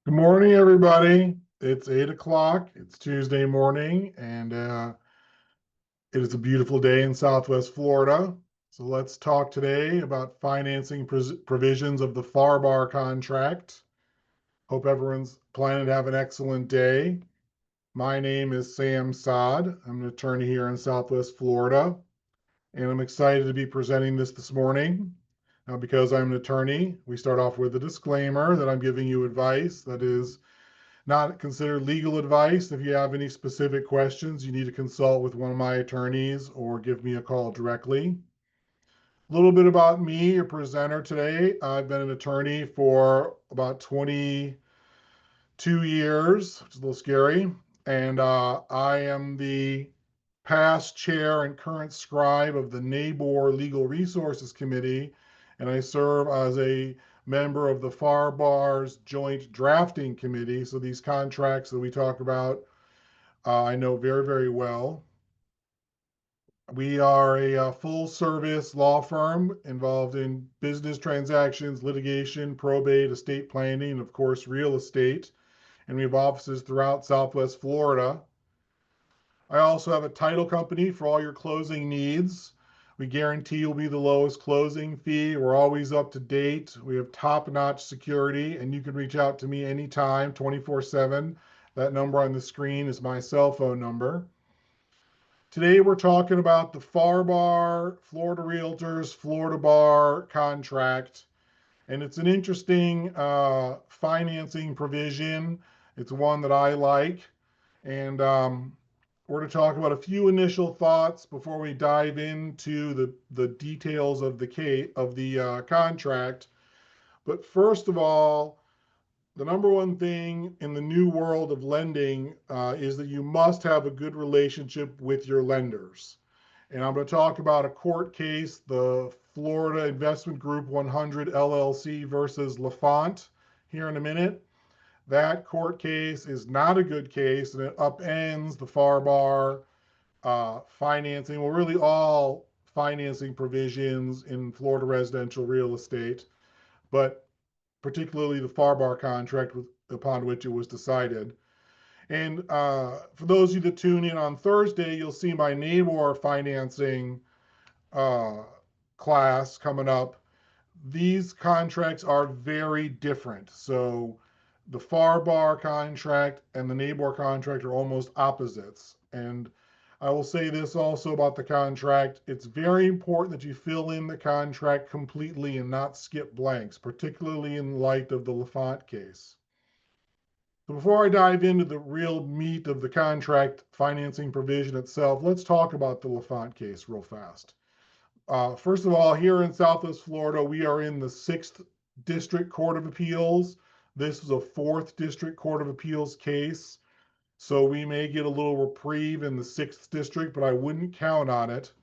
Good morning, everybody. It's 8 o'clock. It's Tuesday morning, and it is a beautiful day in Southwest Florida. So let's talk today about financing provisions of the FARBAR contract. Hope everyone's planning to have an excellent day. My name is Sam Saad. I'm an attorney here in Southwest Florida, and I'm excited to be presenting this morning. Now, because I'm an attorney, we start off with a disclaimer that I'm giving you advice that is not considered legal advice. If you have any specific questions, you need to consult with one of my attorneys or give me a call directly. A little bit about me, your presenter today. I've been an attorney for about 22 years, which is a little scary. And I am the past chair and current scribe of the NABOR Legal Resources Committee, and I serve as a member of the FARBAR's Joint Drafting Committee. So these contracts that we talk about, I know very, very well. We are a full service law firm involved in business transactions, litigation, probate, estate planning, and of course, real estate. And we have offices throughout Southwest Florida. I also have a title company for all your closing needs. We guarantee you'll be the lowest closing fee. We're always up to date. We have top-notch security, and you can reach out to me anytime, 24/7. That number on the screen is my cell phone number. Today, we're talking about the FARBAR, Florida Realtors, Florida Bar contract. And it's an interesting financing provision. It's one that I like. And we're to talk about a few initial thoughts before we dive into the details of the contract. But first of all, the number one thing in the new world of lending is that you must have a good relationship with your lenders. And I'm going to talk about a court case, the Florida Investment Group 100 LLC versus LaFont, here in a minute. That court case is not a good case, and it upends the FARBAR financing, well, really all financing provisions in Florida residential real estate, but particularly the FARBAR contract upon which it was decided. And for those of you that tune in on Thursday, you'll see my NABOR financing class coming up. These contracts are very different. So the FARBAR contract and the NABOR contract are almost opposites. And I will say this also about the contract. It's very important that you fill in the contract completely and not skip blanks, particularly in light of the LaFont case. So before I dive into the real meat of the contract financing provision itself, let's talk about the LaFont case real fast. First of all, here in Southwest Florida, we are in the 6th District Court of Appeals. This is a 4th District Court of Appeals case. So we may get a little reprieve in the 6th District, but I wouldn't count on it.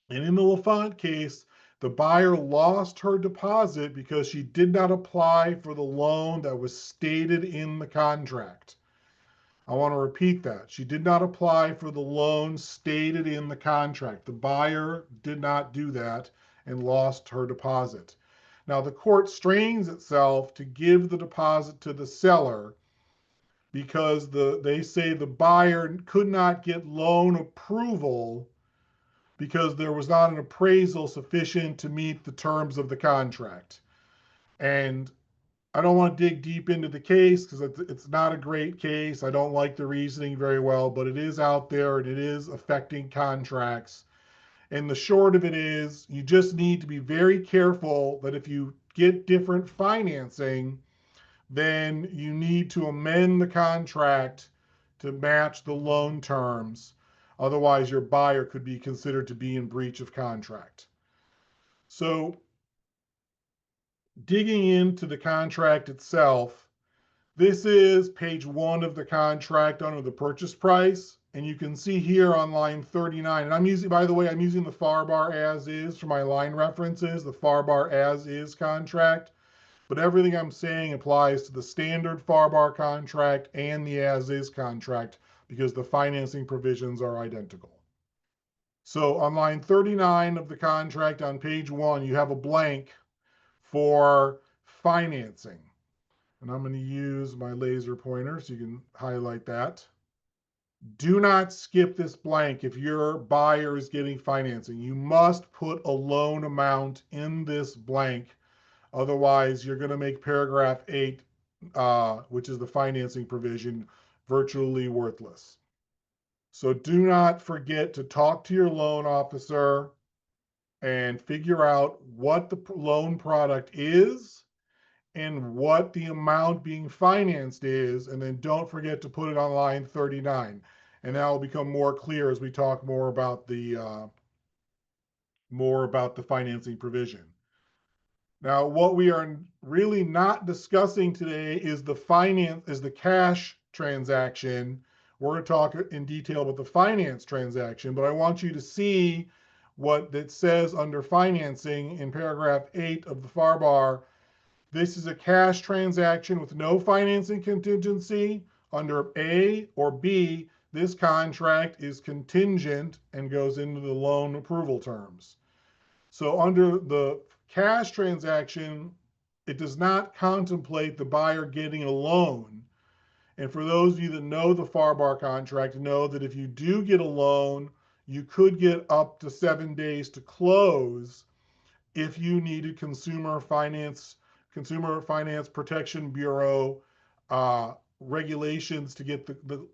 And in the LaFont case, the buyer lost her deposit because she did not apply for the loan that was stated in the contract. I want to repeat that. She did not apply for the loan stated in the contract. The buyer did not do that and lost her deposit. Now, the court strains itself to give the deposit to the seller because they say the buyer could not get loan approval because there was not an appraisal sufficient to meet the terms of the contract. And I don't want to dig deep into the case because it's not a great case. I don't like the reasoning very well, but it is out there and it is affecting contracts. And the short of it is you just need to be very careful that if you get different financing, then you need to amend the contract to match the loan terms. Otherwise, your buyer could be considered to be in breach of contract. So digging into the contract itself, this is page 1 of the contract under the purchase price. And you can see here on line 39, and I'm using, by the way, I'm using the FARBAR as is for my line references, the FARBAR as is contract. But everything I'm saying applies to the standard FARBAR contract and the as is contract because the financing provisions are identical. So on line 39 of the contract on page 1, you have a blank for financing. And I'm going to use my laser pointer so you can highlight that. Do not skip this blank if your buyer is getting financing. You must put a loan amount in this blank. Otherwise, you're going to make paragraph 8, which is the financing provision, virtually worthless. So do not forget to talk to your loan officer and figure out what the loan product is and what the amount being financed is, and then don't forget to put it on line 39. And that will become more clear as we talk more about the financing provision. Now, what we are really not discussing today is the cash transaction. We're going to talk in detail about the finance transaction, but I want you to see what it says under financing in paragraph 8 of the FARBAR. This is a cash transaction with no financing contingency. Under A or B, this contract is contingent and goes into the loan approval terms. So under the cash transaction, it does not contemplate the buyer getting a loan. And for those of you that know the FARBAR contract, know that if you do get a loan, you could get up to 7 days to close if you needed Consumer Finance Protection Bureau regulations to get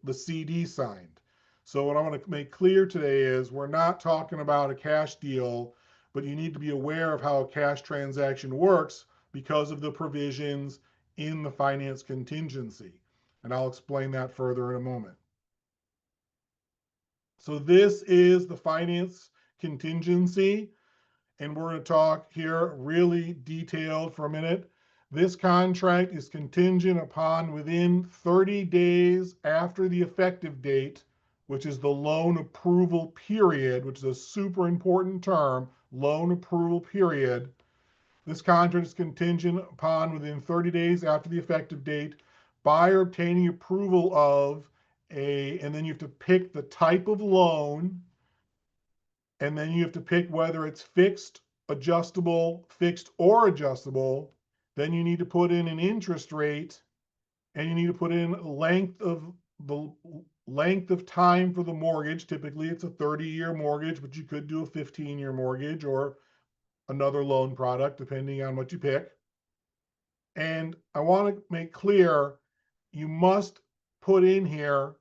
the CD signed. So what I want to make clear today is we're not talking about a cash deal, but you need to be aware of how a cash transaction works because of the provisions in the finance contingency. And I'll explain that further in a moment. So this is the finance contingency. And we're going to talk here really detailed for a minute. This contract is contingent upon within 30 days after the effective date, which is the loan approval period, which is a super important term, loan approval period. This contract is contingent upon within 30 days after the effective date, buyer obtaining approval of and then you have to pick the type of loan, and then you have to pick whether it's fixed, fixed or adjustable. Then you need to put in an interest rate, and you need to put in the length of time for the mortgage. Typically, it's a 30-year mortgage, but you could do a 15-year mortgage or another loan product, depending on what you pick. And I want to make clear, you must put in here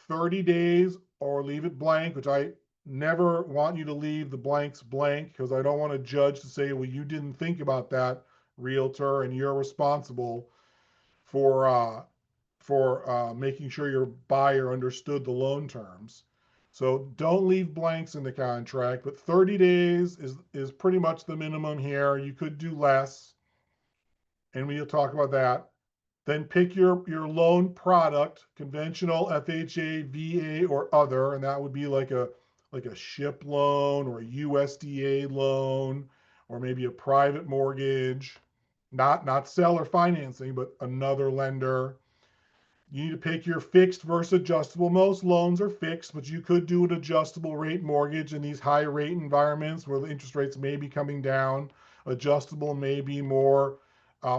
30 days or leave it blank, which I never want you to leave the blanks blank because I don't want to judge to say, well, you didn't think about that, realtor, and you're responsible for making sure your buyer understood the loan terms. So don't leave blanks in the contract, but 30 days is pretty much the minimum here. You could do less, and we'll talk about that. Then pick your loan product, conventional, FHA, VA, or other, and that would be like a SHIP loan or a USDA loan, or maybe a private mortgage, not seller financing, but another lender. You need to pick your fixed versus adjustable. Most loans are fixed, but you could do an adjustable rate mortgage in these high rate environments where the interest rates may be coming down. Adjustable may be more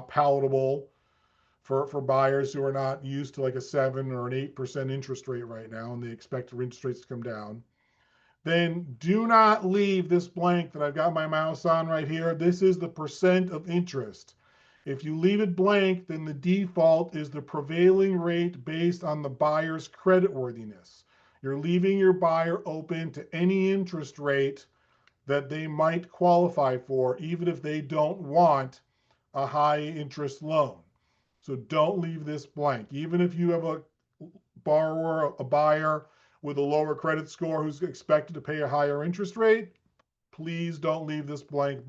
palatable for buyers who are not used to like a 7 or an 8% interest rate right now, and they expect the interest rates to come down. Then do not leave this blank that I've got my mouse on right here. This is the percent of interest. If you leave it blank, then the default is the prevailing rate based on the buyer's creditworthiness. You're leaving your buyer open to any interest rate that they might qualify for, even if they don't want a high interest loan. So don't leave this blank. Even if you have a buyer with a lower credit score who's expected to pay a higher interest rate, please don't leave this blank,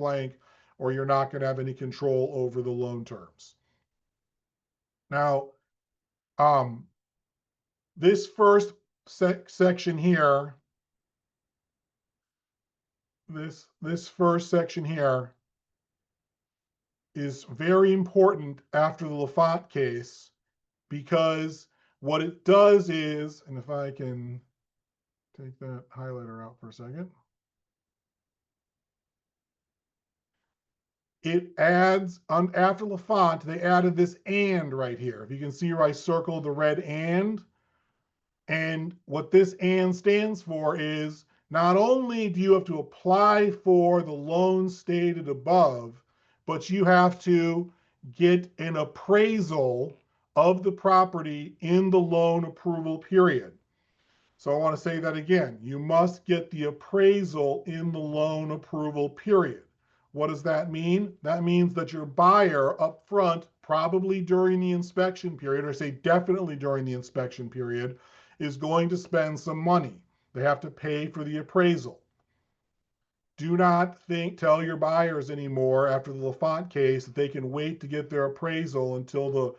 or you're not going to have any control over the loan terms. Now, this first section here, this first section here is very important after the LaFont case, because what it does is, and if I can take that highlighter out for a second. it adds on after LaFont, they added this and right here. If you can see where I circled the red and what this and stands for is not only do you have to apply for the loan stated above, but you have to get an appraisal of the property in the loan approval period. So I want to say that again. You must get the appraisal in the loan approval period. What does that mean? That means that your buyer up front, probably during the inspection period, or say definitely during the inspection period, is going to spend some money. They have to pay for the appraisal. Do not tell your buyers anymore after the LaFont case that they can wait to get their appraisal until the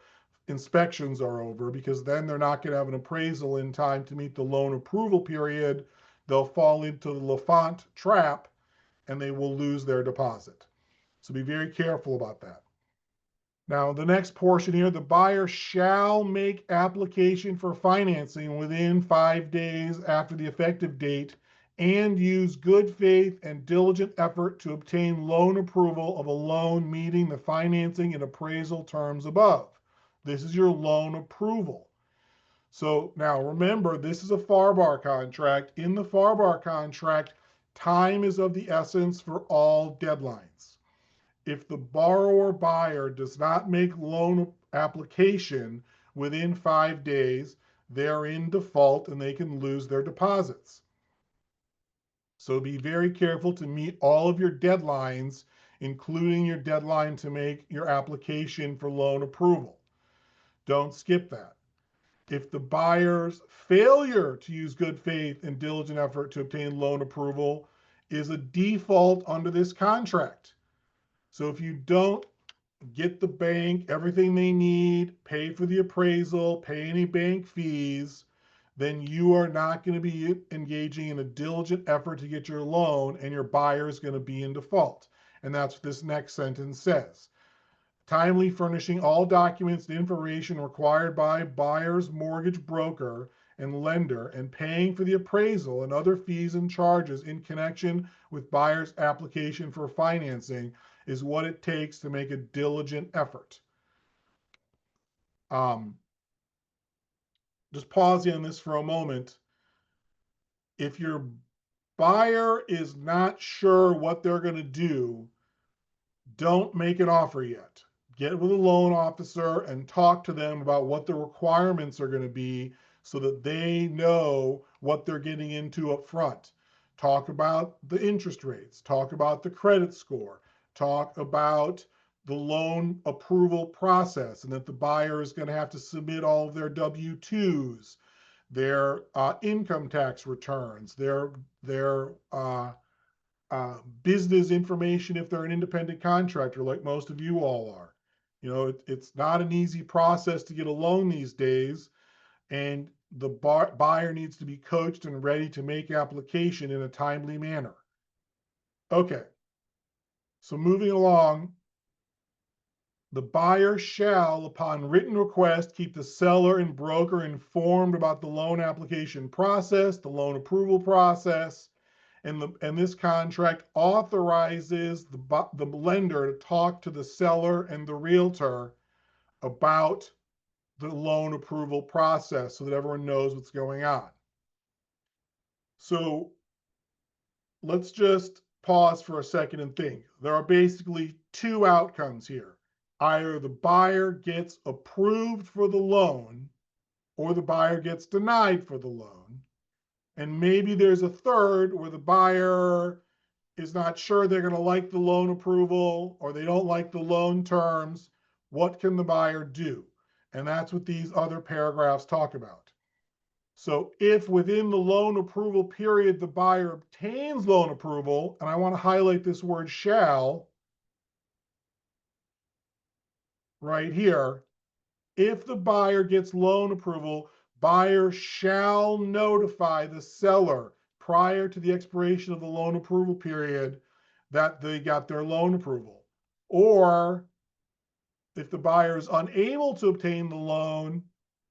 inspections are over, because then they're not going to have an appraisal in time to meet the loan approval period. They'll fall into the LaFont trap and they will lose their deposit. So be very careful about that. Now, the next portion here, the buyer shall make application for financing within 5 days after the effective date and use good faith and diligent effort to obtain loan approval of a loan meeting the financing and appraisal terms above. This is your loan approval. So now remember, this is a FARBAR contract. In the FARBAR contract, time is of the essence for all deadlines. If the borrower buyer does not make loan application within 5 days, they're in default and they can lose their deposits. So be very careful to meet all of your deadlines, including your deadline to make your application for loan approval. Don't skip that. If the buyer's failure to use good faith and diligent effort to obtain loan approval is a default under this contract. So if you don't get the bank everything they need, pay for the appraisal, pay any bank fees, then you are not going to be engaging in a diligent effort to get your loan, and your buyer is going to be in default. And that's what this next sentence says. Timely furnishing all documents and information required by buyer's mortgage broker and lender, and paying for the appraisal and other fees and charges in connection with buyer's application for financing is what it takes to make a diligent effort. Just pausing on this for a moment. If your buyer is not sure what they're going to do, don't make an offer yet. Get with a loan officer and talk to them about what the requirements are going to be so that they know what they're getting into up front. Talk about the interest rates, talk about the credit score, talk about the loan approval process, and that the buyer is going to have to submit all of their W-2s, their income tax returns, their business information if they're an independent contractor like most of you all are. You know, it's not an easy process to get a loan these days, and the buyer needs to be coached and ready to make application in a timely manner. Okay, so moving along, the buyer shall, upon written request, keep the seller and broker informed about the loan application process, the loan approval process, and this contract authorizes the lender to talk to the seller and the realtor about the loan approval process so that everyone knows what's going on. So let's just pause for a second and think. There are basically two outcomes here. Either the buyer gets approved for the loan or the buyer gets denied for the loan. And maybe there's a third where the buyer is not sure they're going to like the loan approval or they don't like the loan terms. What can the buyer do? And that's what these other paragraphs talk about. So if within the loan approval period the buyer obtains loan approval, and I want to highlight this word shall right here, if the buyer gets loan approval, buyer shall notify the seller prior to the expiration of the loan approval period that they got their loan approval. Or if the buyer is unable to obtain the loan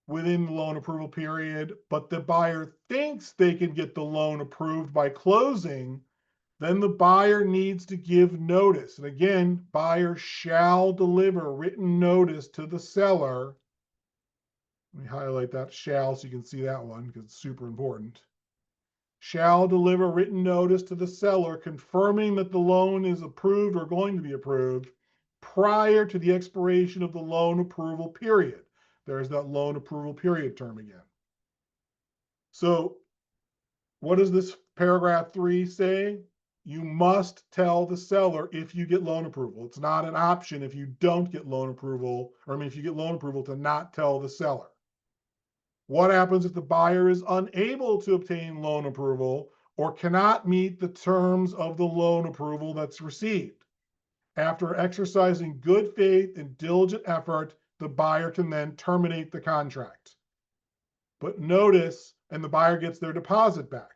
within the loan approval period, but the buyer thinks they can get the loan approved by closing, Then the buyer needs to give notice. And again, buyer shall deliver written notice to the seller. Let me highlight that shall so you can see that one because it's super important. Shall deliver written notice to the seller confirming that the loan is approved or going to be approved prior to the expiration of the loan approval period. There's that loan approval period term again. So what does this paragraph 3 say? You must tell the seller if you get loan approval. It's not an option if you don't get loan approval, or if you get loan approval to not tell the seller. What happens if the buyer is unable to obtain loan approval or cannot meet the terms of the loan approval that's received? After exercising good faith and diligent effort, the buyer can then terminate the contract. But notice, and the buyer gets their deposit back.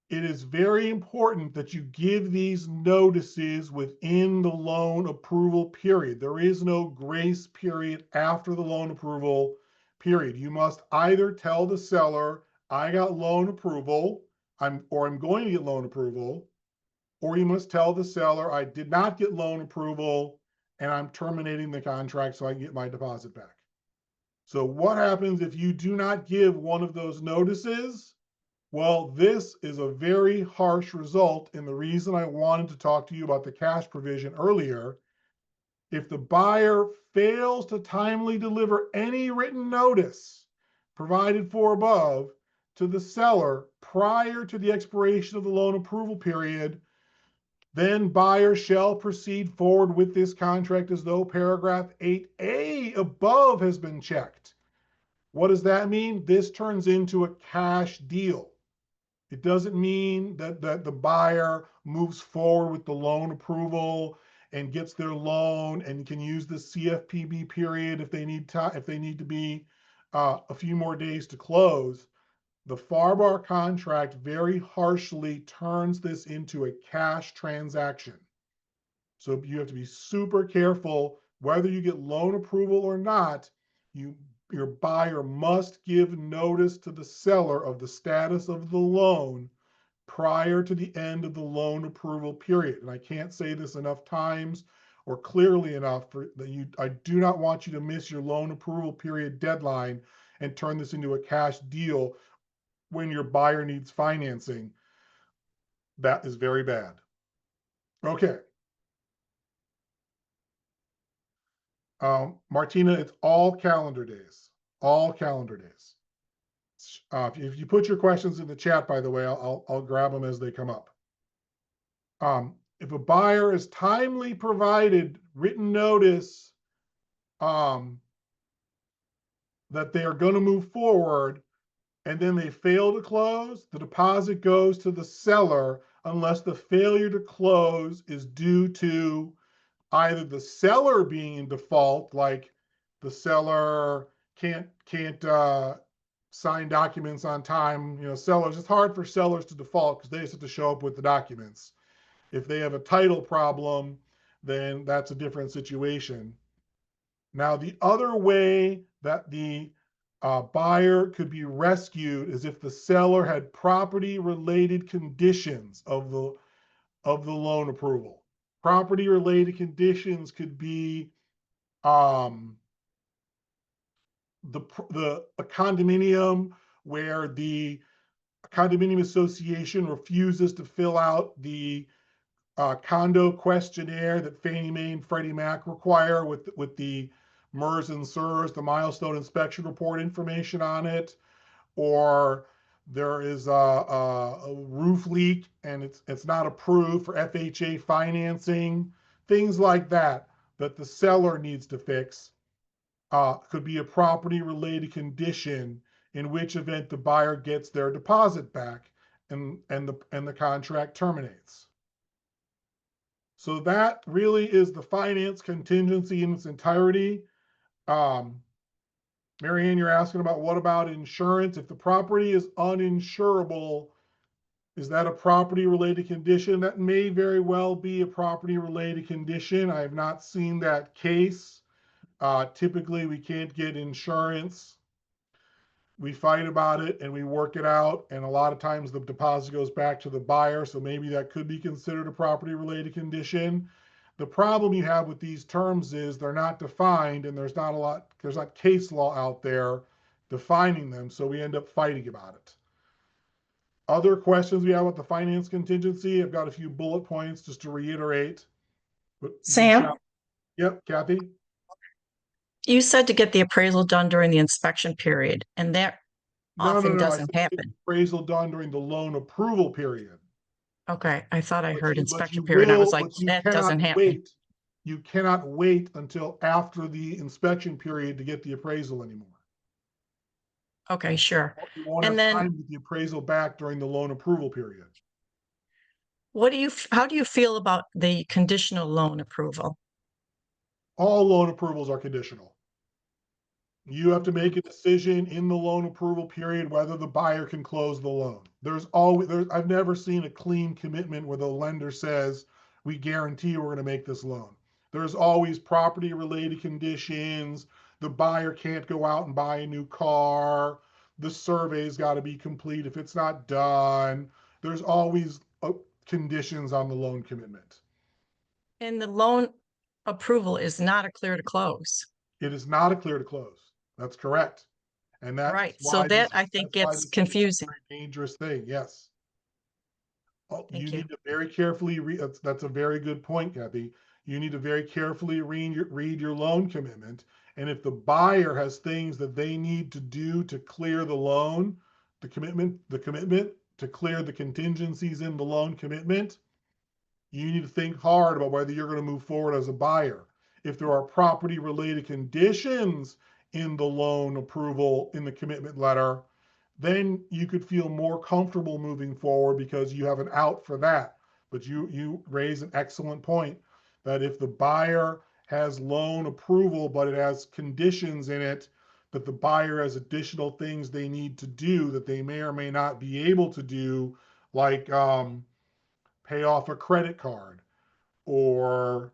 It is very important that you give these notices within the loan approval period. There is no grace period after the loan approval period. You must either tell the seller, I got loan approval, I'm going to get loan approval, or you must tell the seller, I did not get loan approval and I'm terminating the contract so I can get my deposit back. So what happens if you do not give one of those notices? Well, this is a very harsh result, and the reason I wanted to talk to you about the cash provision earlier. If the buyer fails to timely deliver any written notice provided for above to the seller prior to the expiration of the loan approval period, then buyer shall proceed forward with this contract as though paragraph 8A above has been checked. What does that mean? This turns into a cash deal. It doesn't mean that the buyer moves forward with the loan approval and gets their loan and can use the CFPB period if they need to be a few more days to close. The FARBAR contract very harshly turns this into a cash transaction. So you have to be super careful whether you get loan approval or not. Your buyer must give notice to the seller of the status of the loan prior to the end of the loan approval period. And I can't say this enough times or clearly enough I do not want you to miss your loan approval period deadline and turn this into a cash deal when your buyer needs financing. That is very bad. Okay. Martina, it's all calendar days. All calendar days. If you put your questions in the chat, by the way, I'll grab them as they come up. If a buyer is timely provided written notice that they are going to move forward and then they fail to close, the deposit goes to the seller unless the failure to close is due to either the seller being in default, like the seller can't sign documents on time. Sellers, it's hard for sellers to default because they just have to show up with the documents. If they have a title problem, then that's a different situation. Now, the other way that the buyer could be rescued is if the seller had property-related conditions of the loan approval. Property-related conditions could be a condominium where the condominium association refuses to fill out the condo questionnaire that Fannie Mae and Freddie Mac require with the MERS and CERS, the milestone inspection report information on it, or there is a roof leak and it's not approved for FHA financing, things like that the seller needs to fix. Could be a property related condition, in which event the buyer gets their deposit back and the contract terminates. So that really is the finance contingency in its entirety. Marianne, you're asking about what about insurance? If the property is uninsurable, is that a property related condition? That may very well be a property related condition. I have not seen that case. Typically, we can't get insurance we fight about it and we work it out. And a lot of times the deposit goes back to the buyer. So maybe that could be considered a property related condition. The problem you have with these terms is they're not defined, and there's not case law out there defining them. So we end up fighting about it. Other questions we have with the finance contingency, I've got a few bullet points just to reiterate. But you can Sam, shout. Yep, Kathy. you said to get the appraisal done during the inspection period, and that often No. I doesn't said get happen. appraisal done during the loan approval period. Okay, I thought I heard But inspection you period. I was will, like, but you that doesn't cannot happen. wait. You cannot wait until after the inspection period to get the appraisal anymore. Okay, sure. You won't And have then time to get the appraisal back during the loan approval period. how do you feel about the conditional loan approval? All loan approvals are conditional. You have to make a decision in the loan approval period whether the buyer can close the loan. I've never seen a clean commitment where the lender says, we guarantee we're going to make this loan. There's always property related conditions. The buyer can't go out and buy a new car. The survey's got to be complete if it's not done. There's always conditions on the loan commitment. And the loan approval is not a clear to close. It is not a clear to close. That's correct. And Right. So that I think gets this is confusing. a very dangerous thing. Yes. Thank You you. need to very carefully read. That's a very good point, Kathy. You need to very carefully read your loan commitment. And if the buyer has things that they need to do to clear the loan, the commitment to clear the contingencies in the loan commitment, you need to think hard about whether you're going to move forward as a buyer. If there are property related conditions in the loan approval in the commitment letter, then you could feel more comfortable moving forward because you have an out for that. But you raise an excellent point that if the buyer has loan approval, but it has conditions in it that the buyer has additional things they need to do that they may or may not be able to do, like pay off a credit card or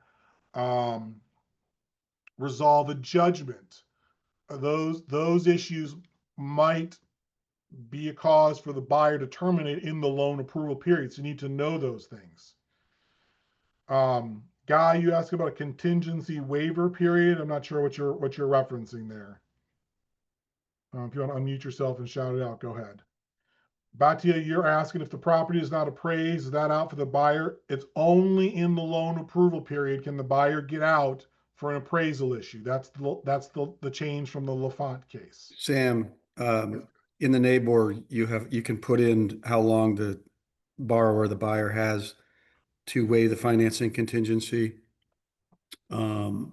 um, resolve a judgment. Those issues might be a cause for the buyer to terminate in the loan approval period. So you need to know those things. Guy, you asked about a contingency waiver period. I'm not sure what you're referencing there. If you want to unmute yourself and shout it out, go ahead. Batia, you're asking if the property is not appraised, is that out for the buyer? It's only in the loan approval period can the buyer get out for an appraisal issue. That's the change from the LaFont case. Sam, in the NABOR, you can put in how long the borrower, the buyer has to waive the financing contingency. And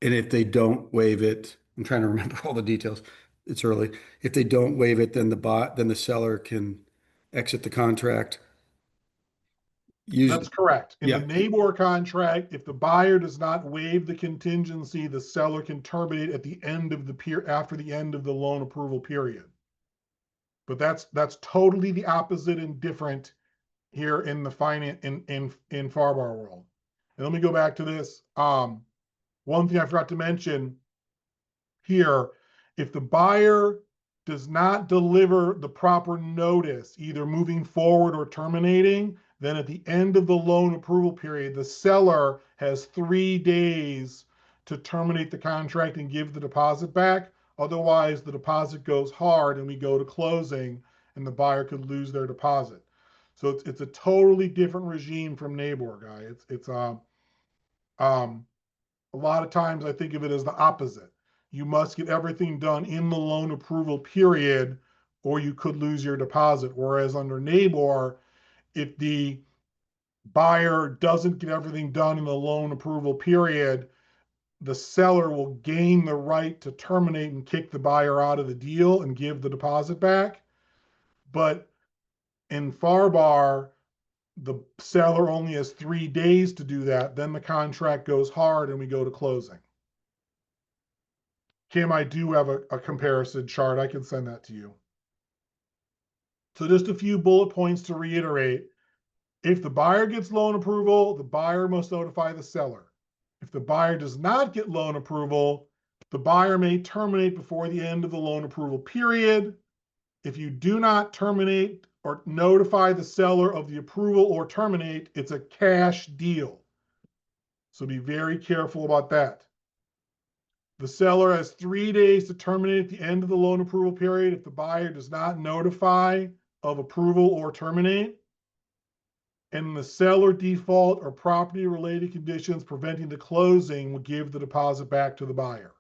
if they don't waive it, I'm trying to remember all the details. It's early. If they don't waive it, then the seller can exit the contract. That's correct. In the Yeah. NABOR contract, if the buyer does not waive the contingency, the seller can terminate at the end of after the end of the loan approval period. But that's totally the opposite and different here in the finance in FARBAR world. And let me go back to this. One thing I forgot to mention here, if the buyer does not deliver the proper notice, either moving forward or terminating, then at the end of the loan approval period, the seller has 3 days to terminate the contract and give the deposit back. Otherwise, the deposit goes hard and we go to closing and the buyer could lose their deposit. So it's a totally different regime from NABOR, guy. It's a lot of times I think of it as the opposite. You must get everything done in the loan approval period or you could lose your deposit. Whereas under NABOR, if the buyer doesn't get everything done in the loan approval period, the seller will gain the right to terminate and kick the buyer out of the deal and give the deposit back. But in FARBAR, the seller only has 3 days to do that. Then the contract goes hard and we go to closing. Kim, I do have a comparison chart. I can send that to you. So just a few bullet points to reiterate. If the buyer gets loan approval, the buyer must notify the seller. If the buyer does not get loan approval, The buyer may terminate before the end of the loan approval period. If you do not terminate or notify the seller of the approval or terminate, it's a cash deal. So be very careful about that. The seller has 3 days to terminate at the end of the loan approval period if the buyer does not notify of approval or terminate. And the seller default or property related conditions preventing the closing will give the deposit back to the buyer.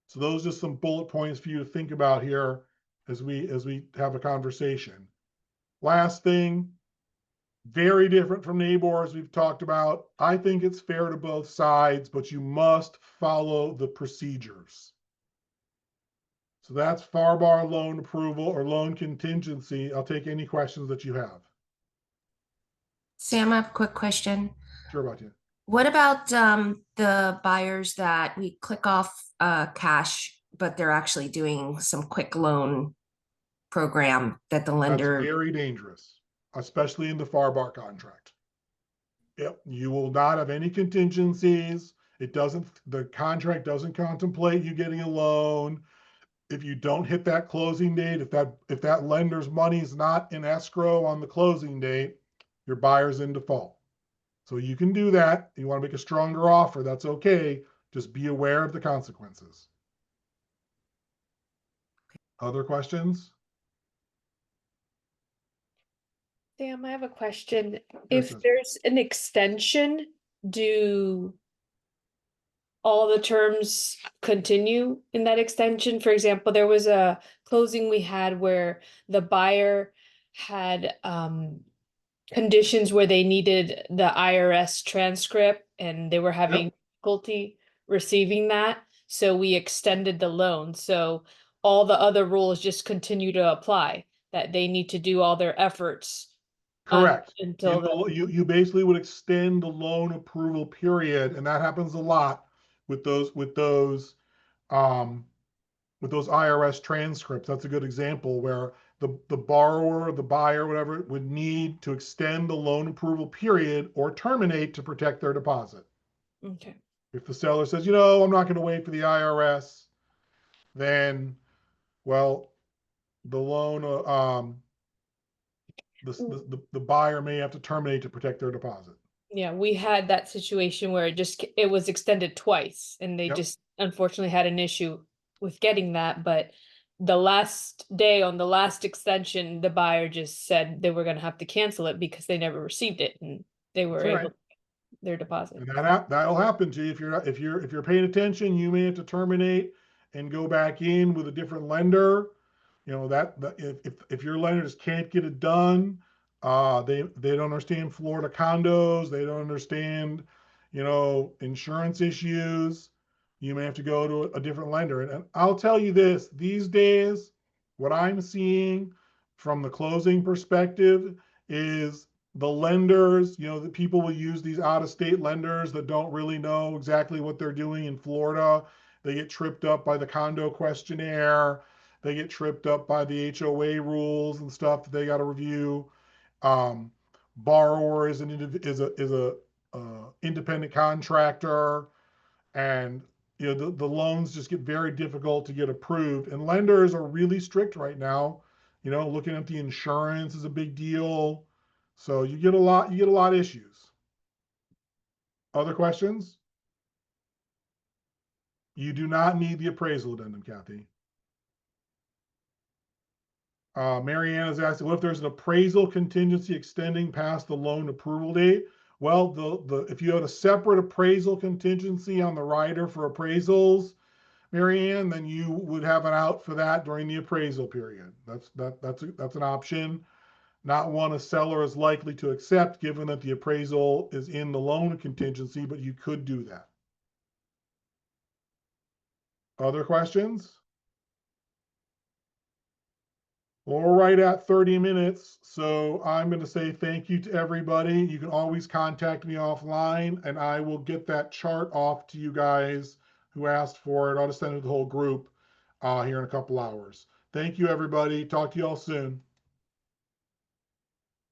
So those are just some bullet points for you to think about here as we have a conversation. Last thing, very different from neighbors we've talked about. I think it's fair to both sides, but you must follow the procedures. So that's FARBAR loan approval or loan contingency. I'll take any questions that you have. Sam, I have a quick question. Sure about you. What about the buyers that we click off cash, but they're actually doing some quick loan program that the That's lender? very dangerous, especially in the FARBAR contract. Yep, you will not have any contingencies. The contract doesn't contemplate you getting a loan. If you don't hit that closing date, if that lender's money is not in escrow on the closing date, your buyer's in default. So you can do that. You want to make a stronger offer, that's okay. Just be aware of the consequences. Other questions? Sam, I have a question. Yes, If yes. there's an extension, do all the terms continue in that extension? For example, there was a closing we had where the buyer had conditions where they needed the IRS transcript and they were having difficulty receiving that. So we extended the loan. So all the other rules just continue to apply, that they need to do all their efforts. Correct. Until You basically would extend the loan approval period, and that happens a lot with those IRS transcripts. That's a good example where the borrower, the buyer, whatever, would need to extend the loan approval period or terminate to protect their deposit. Okay. If the seller says, I'm not going to wait for the IRS, then, well, the loan, the buyer may have to terminate to protect their deposit. Yeah, we had that situation where it was extended twice and they just unfortunately had an issue with getting that. But the last day on the last extension, the buyer just said they were going to have to cancel it because they never received it and they were That's able right. to get their deposit. And that'll happen to you if you're paying attention. You may have to terminate and go back in with a different lender. If your lender just can't get it done, they don't understand Florida condos. They don't understand, insurance issues. You may have to go to a different lender. And I'll tell you this: these days, what I'm seeing from the closing perspective is the lenders, the people will use these out-of-state lenders that don't really know exactly what they're doing in Florida. They get tripped up by the condo questionnaire. They get tripped up by the HOA rules and stuff that they got to review. Borrower is a independent contractor, and the loans just get very difficult to get approved. And lenders are really strict right now. Looking at the insurance is a big deal. So you get a lot of issues. Other questions? You do not need the appraisal addendum, Kathy. Marianne is asking, what if there's an appraisal contingency extending past the loan approval date? Well, if you had a separate appraisal contingency on the rider for appraisals, Marianne, then you would have an out for that during the appraisal period. That's an option. Not one a seller is likely to accept, given that the appraisal is in the loan contingency, but you could do that. Other questions? Well, we're right at 30 minutes, so I'm going to say thank you to everybody. You can always contact me offline, and I will get that chart off to you guys who asked for it. I'll just send it to the whole group here in a couple hours. Thank you, everybody. Talk to you all soon.